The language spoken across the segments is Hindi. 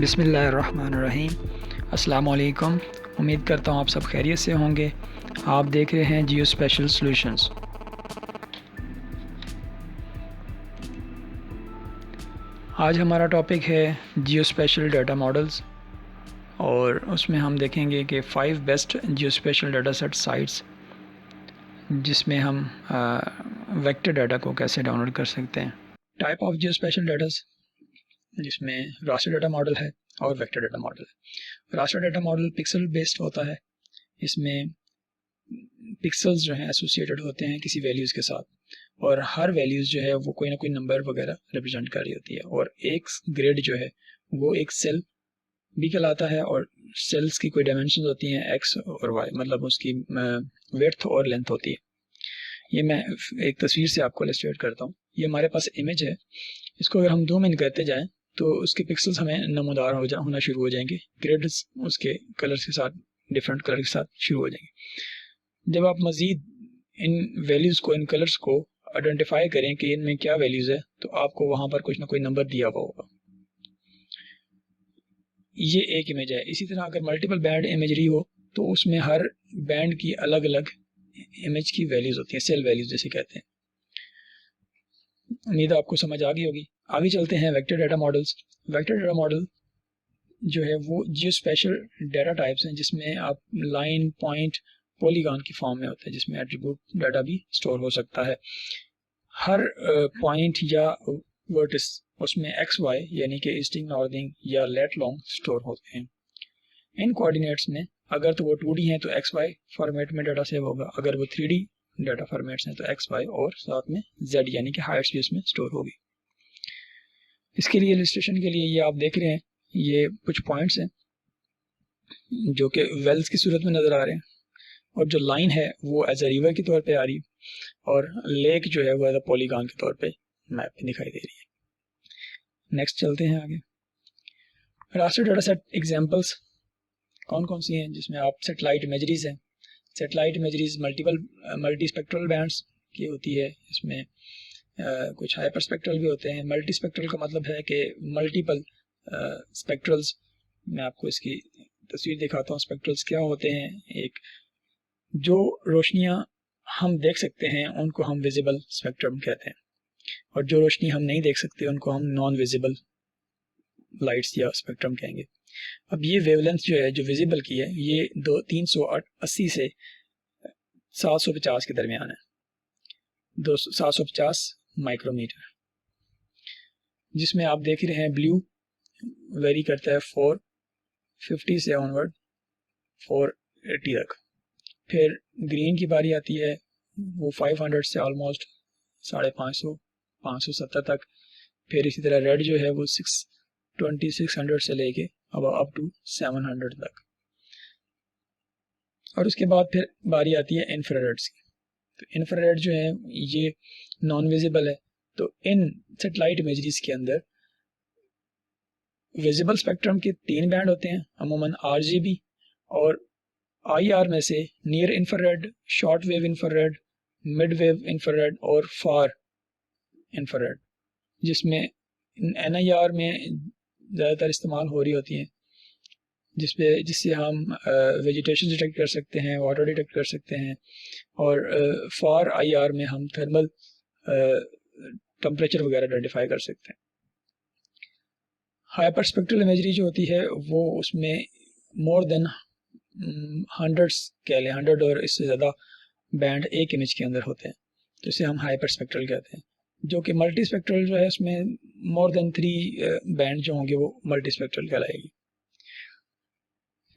बिस्मिल्लाहिर्रहमानिर्रहीम। अस्सलाम वालेकुम। उम्मीद करता हूँ आप सब खैरियत से होंगे। आप देख रहे हैं जियो स्पेशल सॉल्यूशंस। आज हमारा टॉपिक है जियो स्पेशल डाटा मॉडल्स और उसमें हम देखेंगे कि 5 बेस्ट जियो स्पेशल डाटा सेट साइट्स जिसमें हम वेक्टर डाटा को कैसे डाउनलोड कर सकते हैं। Type of Jio special data जिसमें रास्टर डाटा मॉडल है और वेक्टर डाटा मॉडल है। Raster data model pixel based होता है। इसमें पिक्सल्स जो हैं एसोसिएटेड होते हैं किसी वैल्यूज़ के साथ और हर वैल्यूज़ जो है वो कोई ना कोई नंबर वगैरह रिप्रेजेंट कर रही होती है और एक ग्रिड जो है वो एक सेल भी कहलाता है और सेल्स की कोई डायमेंशंस होती हैं एक्स और वाई, मतलब उसकी विड्थ और लेंथ होती है। ये मैं एक तस्वीर से आपको इलस्ट्रेट करता हूँ। ये हमारे पास इमेज है, इसको अगर हम जूम इन करते जाएं तो उसके पिक्सल्स हमें नमूदार होना शुरू हो जाएंगे। ग्रिड्स उसके कलर्स के साथ, डिफरेंट कलर के साथ शुरू हो जाएंगे। जब आप मज़ीद इन वैल्यूज़ को, इन कलर्स को आइडेंटिफाई करें कि इनमें क्या वैल्यूज़ है तो आपको वहाँ पर कुछ ना कोई नंबर दिया हुआ होगा। ये एक इमेज है। इसी तरह अगर मल्टीपल बैंड इमेजरी हो तो उसमें हर बैंड की अलग अलग इमेज की वैल्यूज़ होती हैं, सेल वैल्यूज़ जैसे कहते हैं। उम्मीद आपको समझ आ गई होगी। आगे चलते हैं vector data models. Vector data model जो है वो जियो स्पेशल डाटा टाइप्स हैं जिसमें आप लाइन, पॉइंट, पॉलीगॉन की फॉर्म में होता है, जिसमें एट्रीब्यूट डाटा भी स्टोर हो सकता है। हर पॉइंट या वर्टिस उसमें एक्स वाई यानी कि ईस्टिंग, नॉर्दिंग या लेट लॉन्ग स्टोर होते हैं। इन कोऑर्डिनेट्स में अगर तो वो 2D हैं तो एक्स वाई फॉर्मेट में डाटा सेव होगा, अगर वो 3D डाटा फॉर्मेट्स हैं तो एक्स वाई और साथ में जेड यानी कि हाइट्स भी उसमें स्टोर होगी। इसके लिए इलस्ट्रेशन के लिए ये आप देख रहे हैं, ये कुछ पॉइंट्स हैं जो कि वेल्स की सूरत में नज़र आ रहे हैं और जो लाइन है वो एज ए रिवर के तौर पे आ रही है और लेक जो है वो एज ए पॉलीगॉन के तौर पे मैप में दिखाई दे रही है। नेक्स्ट चलते हैं आगे। रास्टर डाटा सेट एग्जांपल्स कौन कौन सी हैं जिसमें आप सेटेलाइट इमेजरीज हैं। Satellite imageries multi spectral bands की होती है। इसमें कुछ हाइपर स्पेक्ट्रल भी होते हैं। मल्टी स्पेक्ट्रल का मतलब है कि मल्टीपल स्पेक्ट्रल्स। मैं आपको इसकी तस्वीर दिखाता हूँ। स्पेक्ट्रल्स क्या होते हैं? एक जो रोशनियाँ हम देख सकते हैं उनको हम विजिबल स्पेक्ट्रम कहते हैं और जो रोशनी हम नहीं देख सकते उनको हम नॉन विजिबल लाइट्स या स्पेक्ट्रम कहेंगे। अब ये वेवलेंथ जो है, जो विजिबल की है, ये 380 से 750 के दरमियान है। 750 माइक्रोमीटर, जिसमें आप देख रहे हैं ब्लू वेरी करता है 450 से ऑनवर्ड 480 तक। फिर ग्रीन की बारी आती है, वो 500 से ऑलमोस्ट 550 570 तक। फिर इसी तरह रेड जो है वो 600 से लेके अब अप टू 700 तक। और उसके बाद फिर बारी आती है इंफ्रारेड्स की। तो इंफ्रारेड जो है ये नॉन विजिबल है। तो इन सेटेलाइट इमेजरीज के अंदर विजिबल स्पेक्ट्रम के 3 बैंड होते हैं, अमूमन RGB और IR में से near infrared, short wave infrared, mid wave infrared और फार इंफ्रारेड, जिसमें NIR में ज़्यादातर इस्तेमाल हो रही होती हैं, जिससे हम वेजिटेशन डिटेक्ट कर सकते हैं, वाटर डिटेक्ट कर सकते हैं और फार IR में हम थर्मल टेम्परेचर वगैरह आइडेंटिफाई कर सकते हैं। हाइपर स्पेक्ट्रल इमेजरी जो होती है वो उसमें मोर देन हंड्रेड्स कह लें, 100 और इससे ज़्यादा बैंड एक इमेज के अंदर होते हैं, तो इसे हम हाइपर स्पेक्ट्रल कहते हैं। जो कि मल्टी स्पेक्ट्रल जो है उसमें मोर देन 3 बैंड जो होंगे वो मल्टी स्पेक्ट्रल कहलाएगी।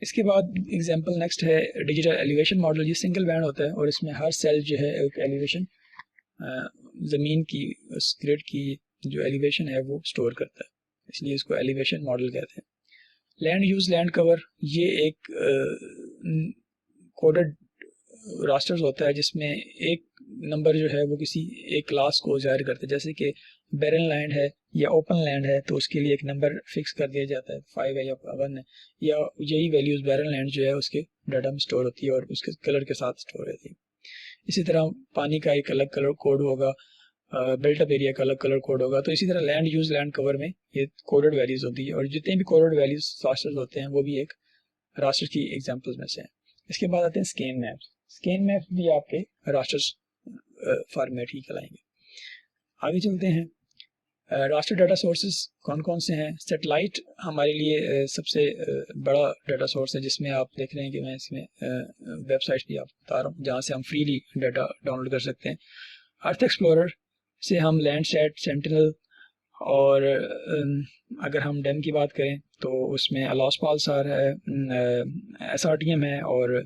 इसके बाद एग्जांपल नेक्स्ट है डिजिटल एलिवेशन मॉडल। ये सिंगल बैंड होता है और इसमें हर सेल जो है एक एलिवेशन, ज़मीन की उस ग्रिड की जो एलिवेशन है वो स्टोर करता है, इसलिए इसको एलिवेशन मॉडल कहते हैं। लैंड यूज़, लैंड कवर, ये एक कोडेड रास्टर्स होता है जिसमें एक नंबर जो है वो किसी एक क्लास को जाहिर करता है। जैसे कि बैरन लैंड है या ओपन लैंड है तो उसके लिए एक नंबर फिक्स कर दिया जाता है, 5 है या 1 है, या यही वैल्यूज़ बैरन लैंड जो है उसके डाटा में स्टोर होती है और उसके कलर के साथ स्टोर रहती है। इसी तरह पानी का एक अलग कलर कोड होगा, बिल्ट अप एरिया का अलग कलर कोड होगा। तो इसी तरह लैंड यूज, लैंड कवर में ये कोडेड वैल्यूज होती है, और जितने भी कोडेड वैल्यूज रास्टर्स होते हैं वो भी एक रास्टर की एग्जांपल्स में से हैं। इसके बाद आते हैं स्कैन मैप्स। स्कैन मैप्स भी आपके रास्टर्स फॉर्मेट ही कहलाएंगे। आगे चलते हैं, रास्टर डाटा सोर्सेज कौन कौन से हैं। सेटेलाइट हमारे लिए सबसे बड़ा डाटा सोर्स है, जिसमें आप देख रहे हैं कि मैं इसमें वेबसाइट भी आप बता रहा हूँ जहाँ से हम फ्रीली डाटा डाउनलोड कर सकते हैं। अर्थ एक्सप्लोरर से हम लैंडसैट, सेंटिनल, और अगर हम डेम की बात करें तो उसमें अलास पालसार है, SRTM है, और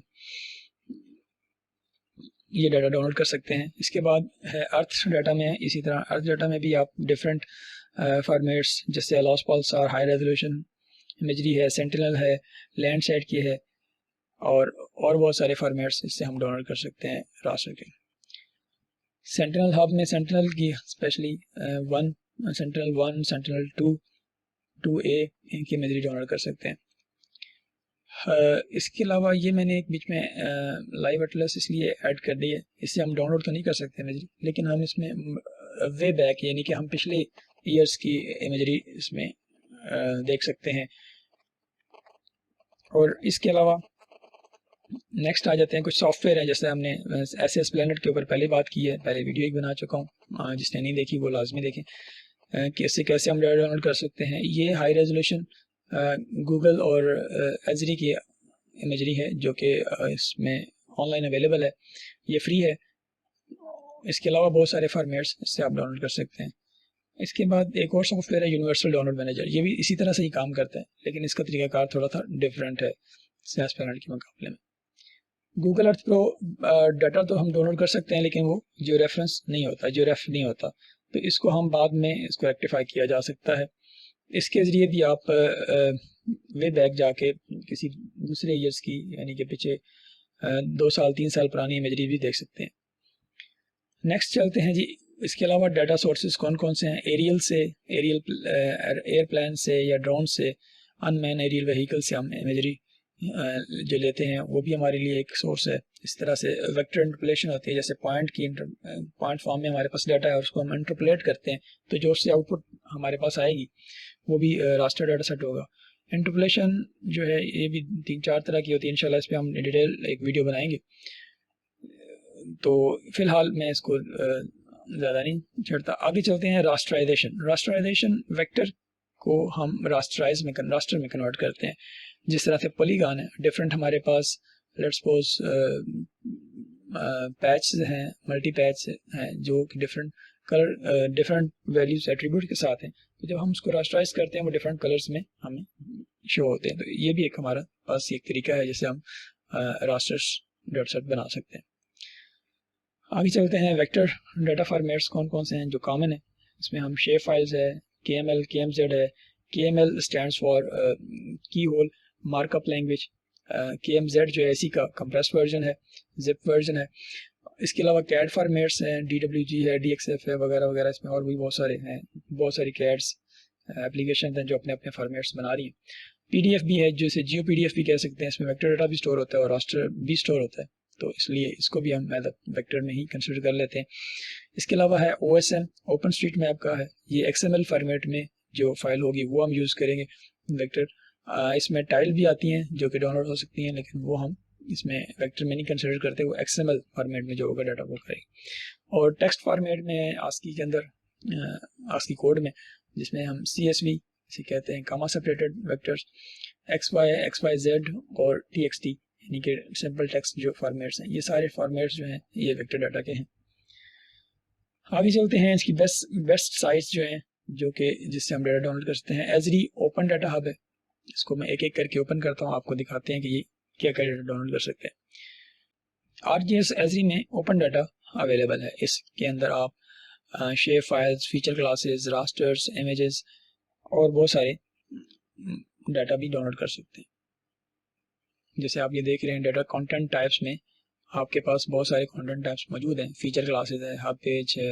ये डाटा डाउनलोड कर सकते हैं। इसके बाद है अर्थ डाटा में, इसी तरह अर्थ डाटा में भी आप डिफरेंट फॉर्मेट्स जैसे alas Pulsar, high resolution imagery है, सेंटिनल है, लैंडसैट की है, और बहुत सारे फॉर्मेट्स इससे हम डाउनलोड कर सकते हैं रास्टर के। सेंटिनल हब में सेंटिनल की स्पेशली सेंटिनल 1, सेंटिनल 2, 2A इनकी इमेजरी डाउनलोड कर सकते हैं। इसके अलावा ये मैंने एक बीच में लाइव एटलस इसलिए ऐड कर दी है, इससे हम डाउनलोड तो नहीं कर सकते इमेजरी, लेकिन हम इसमें वे बैक यानी कि हम पिछले ईयर्स की इमेजरी इसमें देख सकते हैं। और इसके अलावा नेक्स्ट आ जाते हैं कुछ सॉफ्टवेयर हैं, जैसे हमने SS प्लैनेट के ऊपर पहले बात की है, पहले वीडियो एक बना चुका हूँ, जिसने नहीं देखी वो लाजमी देखें कि इससे कैसे हम डाटा डाउनलोड कर सकते हैं। ये हाई रेजोल्यूशन गूगल और एजरी की इमेजरी है जो कि इसमें ऑनलाइन अवेलेबल है, ये फ्री है। इसके अलावा बहुत सारे फॉर्मेट्स इससे आप डाउनलोड कर सकते हैं। इसके बाद एक और सॉफ्टवेयर है यूनिवर्सल डाउनलोड मैनेजर, ये भी इसी तरह से ही काम करता है, लेकिन इसका तरीकाकार थोड़ा सा डिफरेंट है एस प्लैनेट के मुकाबले में। गूगल अर्थ प्रो डाटा तो हम डाउनलोड कर सकते हैं, लेकिन वो जियो रेफरेंस नहीं होता, जियो रेफ नहीं होता, तो इसको हम बाद में इसको रेक्टिफाई किया जा सकता है। इसके ज़रिए भी आप वे बैक जाके किसी दूसरे ईयर्स की यानी कि पीछे 2 साल 3 साल पुरानी इमेजरी भी देख सकते हैं। नेक्स्ट चलते हैं जी, इसके अलावा डाटा सोर्सेज कौन कौन से हैं। एरियल से, एयरप्लेन से या ड्रोन से, अनमैन एरियल व्हीकल से हम इमेजरी जो लेते हैं वो भी हमारे लिए एक सोर्स है। इस तरह से वेक्टर इंटरपोलेशन होती है, जैसे पॉइंट फॉर्म में हमारे पास डाटा है और उसको हम इंटरपोलेट करते हैं, तो जो उससे आउटपुट हमारे पास आएगी वो भी रास्टर डाटा सेट होगा। इंटरपोलेशन जो है ये भी 3-4 तरह की होती है, इंशाल्लाह इस पर हम डिटेल एक वीडियो बनाएंगे। तो फिलहाल मैं इसको ज़्यादा नहीं छेड़ता, आगे चलते हैं। रास्टराइजेशन, रास्टराइजेशन वेक्टर को हम रास्टर में कन्वर्ट करते हैं। जिस तरह से पॉलीगॉन है डिफरेंट, हमारे पास लेट्स सपोज पैच हैं, मल्टी पैच हैं जो कि different colour, different values attribute के साथ हैं, तो जब हम उसको रास्टराइज करते हैं वो डिफरेंट कलर्स में हमें शो होते हैं। तो ये भी एक हमारा पास एक तरीका है जिससे हम रास्टर्स डाटा सेट बना सकते हैं। आगे चलते हैं, वेक्टर डाटा फॉर्मेट्स कौन कौन से हैं जो कॉमन है। इसमें हम शेप फाइल्स है, KML, KMZ है। KML स्टैंड्स फॉर की होल मार्कअप लैंग्वेज, KMZ जो है इसी का कंप्रेस्ड वर्जन है, जिप वर्जन है। इसके अलावा कैड फॉर्मेट्स हैं, DWG है, DXF है, वगैरह वगैरह। इसमें और भी बहुत सारे हैं, बहुत सारी कैड्स एप्लीकेशन हैं जो अपने अपने फॉर्मेट्स बना रही हैं। PDF भी है, जो इसे जियो PDF भी कह सकते हैं, इसमें वेक्टर डाटा भी स्टोर होता है और रास्टर भी स्टोर होता है, तो इसलिए इसको भी हम वेक्टर में ही कंसिडर कर लेते हैं। इसके अलावा है OSM, ओपन स्ट्रीट मैप का है, ये XML फॉर्मेट में जो फाइल होगी वो हम यूज़ करेंगे वेक्टर। इसमें टाइल भी आती हैं जो कि डाउनलोड हो सकती हैं, लेकिन वो हम इसमें वेक्टर में नहीं कंसिडर करते, वो XML फॉर्मेट में जो होगा डाटा वो करेंगे। और टेक्स्ट फॉर्मेट में ASCII के अंदर, ASCII कोड में, जिसमें हम CSV इसे कहते हैं, कामा सेपरेटेड वेक्टर्स, XY, XYZ और TXT यानी कि सिंपल टेक्स्ट जो फॉर्मेट्स हैं, ये सारे फॉर्मेट्स जो हैं ये वेक्टर डाटा के हैं। आगे चलते हैं, इसकी बेस्ट साइट्स जो हैं जो कि जिससे हम डाटा डाउनलोड कर सकते हैं। एजरी ओपन डाटा हब है, इसको मैं एक एक करके ओपन करता हूँ, आपको दिखाते हैं कि ये क्या क्या डाटा डाउनलोड कर सकते हैं। ArcGIS एजरी में ओपन डाटा अवेलेबल है, इसके अंदर आप shape files, feature classes, rasters, images और बहुत सारे डाटा भी डाउनलोड कर सकते हैं। जैसे आप ये देख रहे हैं, डाटा कंटेंट टाइप्स में आपके पास बहुत सारे कंटेंट टाइप्स मौजूद हैं। फीचर क्लासेस है, हब पेज है,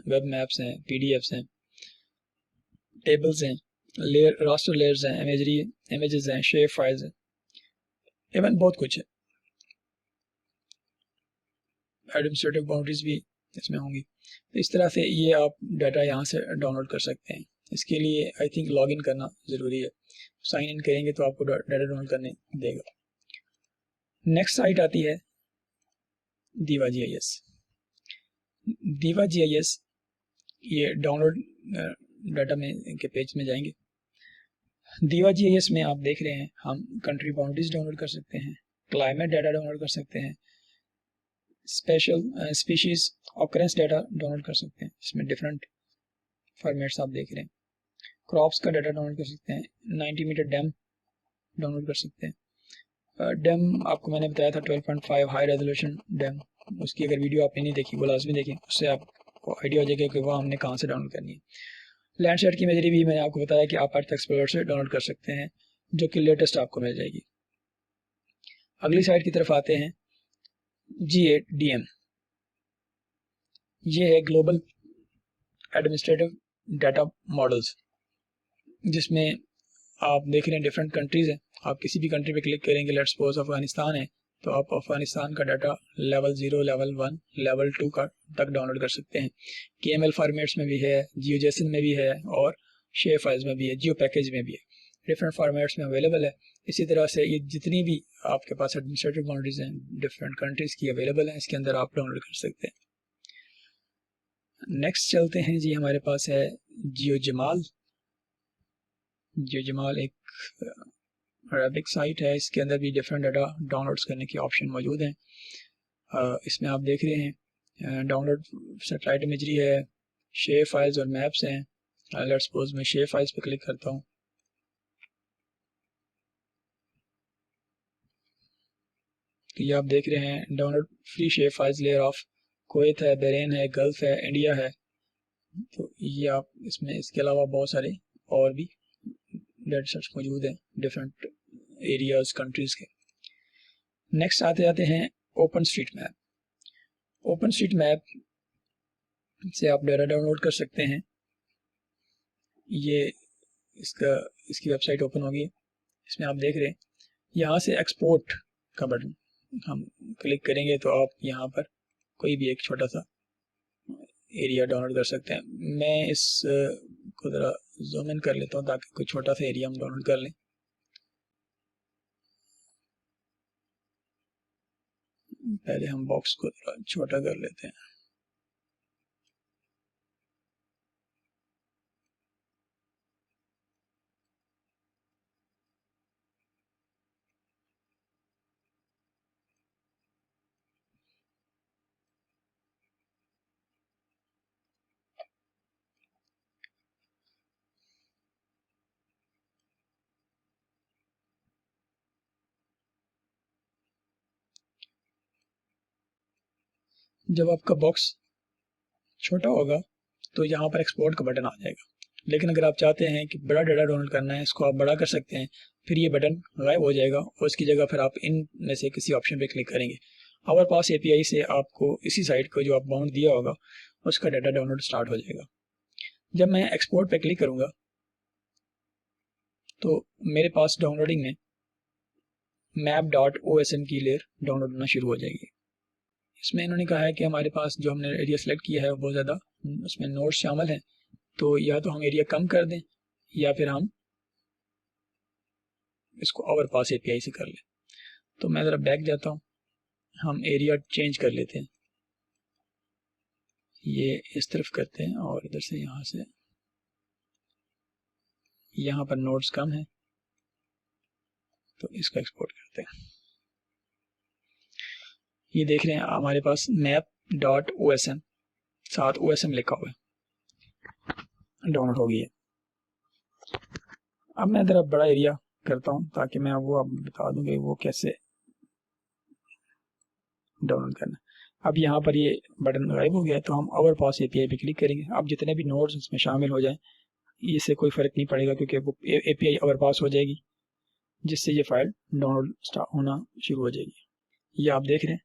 वेब मैप्स हैं, PDFs हैं, टेबल्स हैं, रास्टर लेयर्स हैं, इमेजेस हैं, शेप फाइल्स हैं, इवन बहुत कुछ है। एडमिनिस्ट्रेटिव बाउंड्रीज भी इसमें होंगी। तो इस तरह से ये आप डाटा यहाँ से डाउनलोड कर सकते हैं। इसके लिए आई थिंक लॉगिन करना ज़रूरी है, साइन इन करेंगे तो आपको डाटा डाउनलोड करने देगा। नेक्स्ट साइट आती है दीवा GIS। दीवा GIS ये डाउनलोड डाटा में के पेज में जाएंगे। दीवा GIS में आप देख रहे हैं हम कंट्री बाउंड्रीज डाउनलोड कर सकते हैं, क्लाइमेट डाटा डाउनलोड कर सकते हैं, special species occurrence data download कर सकते हैं। इसमें डिफरेंट फॉर्मेट्स आप देख रहे हैं। क्रॉप्स का डाटा डाउनलोड कर सकते हैं, 90 मीटर डैम डाउनलोड कर सकते हैं। डैम आपको मैंने बताया था 12.5 हाई रेजोल्यूशन डैम, उसकी अगर वीडियो आपने नहीं देखी वो लाजमी देखें, उससे आपको आइडिया हो जाएगा कि वो हमने कहाँ से डाउनलोड करनी है। लैंडशेड की इमेजरी भी मैंने आपको बताया कि आप अर्थ एक्सप्लोरर से डाउनलोड कर सकते हैं, जो कि लेटेस्ट आपको मिल जाएगी। अगली साइड की तरफ आते हैं G8DM। ये है ग्लोबल एडमिनिस्ट्रेटिव डाटा मॉडल्स, जिसमें आप देख रहे हैं डिफरेंट कंट्रीज़ हैं। आप किसी भी कंट्री पे क्लिक करेंगे, लेट्स सपोज अफगानिस्तान है, तो आप अफगानिस्तान का डाटा लेवल 0, लेवल 1, लेवल 2 का तक डाउनलोड कर सकते हैं। KML फॉर्मेट्स में भी है, GeoJSON में भी है और शेयर फाइल्स में भी है, जियो पैकेज में भी है, डिफरेंट फॉर्मेट्स में अवेलेबल है। इसी तरह से ये जितनी भी आपके पास एडमिनिस्ट्रेटिव बाउंड्रीज हैं डिफरेंट कंट्रीज़ की अवेलेबल हैं, इसके अंदर आप डाउनलोड कर सकते हैं। नेक्स्ट चलते हैं जी, हमारे पास है जियोजमाल। जियोजमाल एक अरेबिक साइट है, इसके अंदर भी डिफरेंट डाटा डाउनलोड्स करने के ऑप्शन मौजूद हैं। इसमें आप देख रहे हैं डाउनलोड सैटेलाइट इमेजरी है, शेयर फाइल्स और मैप्स हैं। लेट्स सपोज मैं शेयर फाइल्स पे क्लिक करता हूँ, तो ये आप देख रहे हैं download free share files layer of Kuwait है, बहरीन है, गल्फ है, इंडिया है। तो ये आप इसमें इसके अलावा बहुत सारे और भी डाटा सेट्स मौजूद हैं डिफरेंट एरियाज कंट्रीज़ के। नेक्स्ट आते जाते हैं open street map. Open street map से आप डाटा डाउनलोड कर सकते हैं। ये इसकी वेबसाइट ओपन होगी, इसमें आप देख रहे हैं यहाँ से एक्सपोर्ट का बटन हम क्लिक करेंगे तो आप यहाँ पर कोई भी एक छोटा सा एरिया डाउनलोड कर सकते हैं। मैं इस को ज़रा जूम इन कर लेता हूँ ताकि कोई छोटा सा एरिया हम डाउनलोड कर लें। पहले हम बॉक्स को थोड़ा छोटा कर लेते हैं। जब आपका बॉक्स छोटा होगा तो यहाँ पर एक्सपोर्ट का बटन आ जाएगा, लेकिन अगर आप चाहते हैं कि बड़ा डाटा डाउनलोड करना है, इसको आप बड़ा कर सकते हैं। फिर ये बटन गायब हो जाएगा और उसकी जगह फिर आप इन में से किसी ऑप्शन पे क्लिक करेंगे। आवर पास API से आपको इसी साइट को जो आप बाउंड दिया होगा उसका डाटा डाउनलोड स्टार्ट हो जाएगा। जब मैं एक्सपोर्ट पे क्लिक करूँगा तो मेरे पास डाउनलोडिंग में map.osm की लेयर डाउनलोड होना शुरू हो जाएगी। इसमें इन्होंने कहा है कि हमारे पास जो हमने एरिया सेलेक्ट किया है वो बहुत ज़्यादा उसमें नोड्स शामिल हैं, तो या तो हम एरिया कम कर दें या फिर हम इसको आवर पास API से कर लें। तो मैं ज़रा बैक जाता हूँ, हम एरिया चेंज कर लेते हैं, ये इस तरफ करते हैं और इधर से यहाँ से यहाँ पर नोड्स कम है तो इसका एक्सपोर्ट करते हैं। ये देख रहे हैं हमारे पास map.osm साथ OSM लिखा हुआ है, डाउनलोड हो गई है। अब मैं ज़रा बड़ा एरिया करता हूँ ताकि मैं वो आपको बता दूँ कि वो कैसे डाउनलोड करना है। अब यहाँ पर ये बटन गायब हो गया है तो हम आवर पास API पे क्लिक करेंगे। अब जितने भी नोड्स इसमें शामिल हो जाएं इससे कोई फ़र्क नहीं पड़ेगा क्योंकि वो API आवर पास हो जाएगी, जिससे ये फाइल डाउनलोड स्टार्ट होना शुरू हो जाएगी। ये आप देख रहे हैं,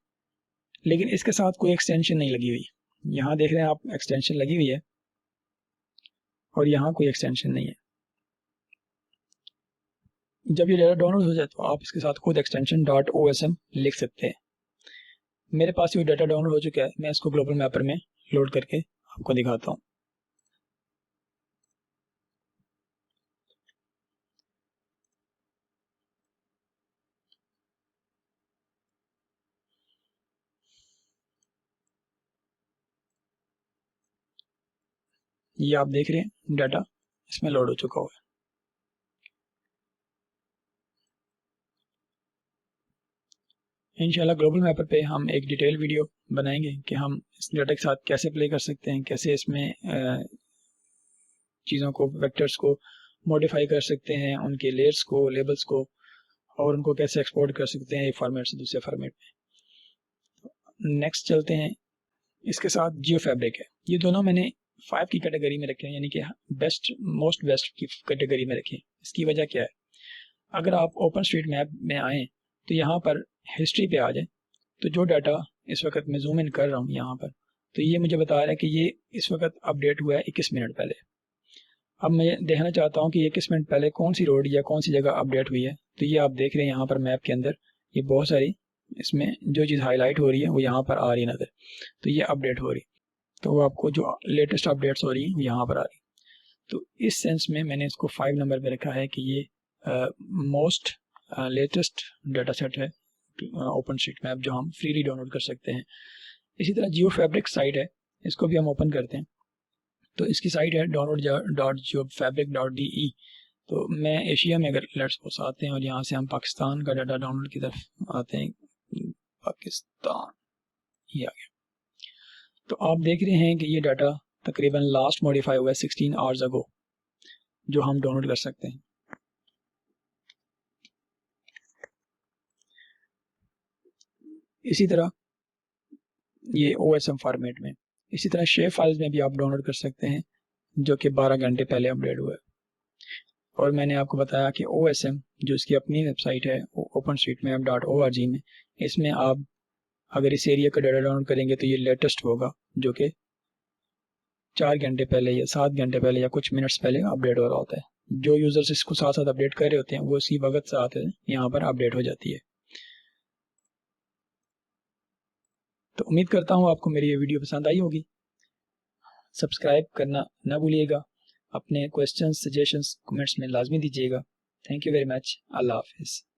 लेकिन इसके साथ कोई एक्सटेंशन नहीं लगी हुई। यहाँ देख रहे हैं आप एक्सटेंशन लगी हुई है और यहाँ कोई एक्सटेंशन नहीं है। जब ये डाटा डाउनलोड हो जाए तो आप इसके साथ खुद एक्सटेंशन .osm लिख सकते हैं। मेरे पास ये डाटा डाउनलोड हो चुका है, मैं इसको ग्लोबल मैपर में लोड करके आपको दिखाता हूँ। ये आप देख रहे हैं डाटा इसमें लोड हो चुका हुआ है। इंशाल्लाह ग्लोबल मैपर पे हम एक डिटेल वीडियो बनाएंगे कि हम इस डाटा के साथ कैसे प्ले कर सकते हैं, कैसे इसमें चीज़ों को, वेक्टर्स को मॉडिफाई कर सकते हैं, उनके लेयर्स को, लेबल्स को, और उनको कैसे एक्सपोर्ट कर सकते हैं एक फॉर्मेट से दूसरे फॉर्मेट में। नेक्स्ट चलते हैं, इसके साथ जियो फैब्रिक है। ये दोनों मैंने 5 की कैटेगरी में रखे हैं, यानी कि बेस्ट, मोस्ट बेस्ट की कैटेगरी में रखे हैं। इसकी वजह क्या है, अगर आप ओपन स्ट्रीट मैप में आएँ तो यहाँ पर हिस्ट्री पे आ जाए, तो जो डाटा इस वक्त मैं जूम इन कर रहा हूँ यहाँ पर, तो ये मुझे बता रहा है कि ये इस वक्त अपडेट हुआ है 21 मिनट पहले। अब मैं देखना चाहता हूँ कि 21 मिनट पहले कौन सी रोड या कौन सी जगह अपडेट हुई है। तो ये आप देख रहे हैं यहाँ पर मैप के अंदर ये बहुत सारी, इसमें जो चीज़ हाईलाइट हो रही है वो यहाँ पर आ रही है नज़र, तो ये अपडेट हो रही, तो वो आपको जो लेटेस्ट अपडेट्स हो रही हैं यहाँ पर आ रही। तो इस सेंस में मैंने इसको 5 नंबर पे रखा है कि ये मोस्ट लेटेस्ट डाटा सेट है ओपन स्ट्रीट मैप, जो हम फ्रीली डाउनलोड कर सकते हैं। इसी तरह जियो फैब्रिक साइट है, इसको भी हम ओपन करते हैं। तो इसकी साइट है download.geofabric.de। तो मैं एशिया में अगर लेट्स सपोज आते हैं और यहाँ से हम पाकिस्तान का डाटा डाउनलोड की तरफ आते हैं, पाकिस्तान, ये आ गया। तो आप देख रहे हैं कि ये डाटा तकरीबन लास्ट मॉडिफाई हुआ है 16 आवर्स अगो, जो हम डाउनलोड कर सकते हैं। इसी तरह ये OSM फॉर्मेट में, इसी तरह शेप फाइल्स में भी आप डाउनलोड कर सकते हैं, जो कि 12 घंटे पहले अपडेट हुआ है। और मैंने आपको बताया कि OSM जो इसकी अपनी वेबसाइट है openstreetmap.org में, इसमें आप अगर इस एरिया का डाटा डाउनलोड करेंगे तो ये लेटेस्ट होगा, जो कि 4 घंटे पहले या 7 घंटे पहले या कुछ मिनट्स पहले अपडेट हो रहा होता है। जो यूज़र्स इसको साथ साथ अपडेट कर रहे होते हैं वो इसी वक्त साथ यहाँ पर अपडेट हो जाती है। तो उम्मीद करता हूँ आपको मेरी ये वीडियो पसंद आई होगी। सब्सक्राइब करना ना भूलिएगा, अपने क्वेश्चंस, सजेशंस कमेंट्स में लाजमी दीजिएगा। Thank you very much. अल्लाह हाफिज़।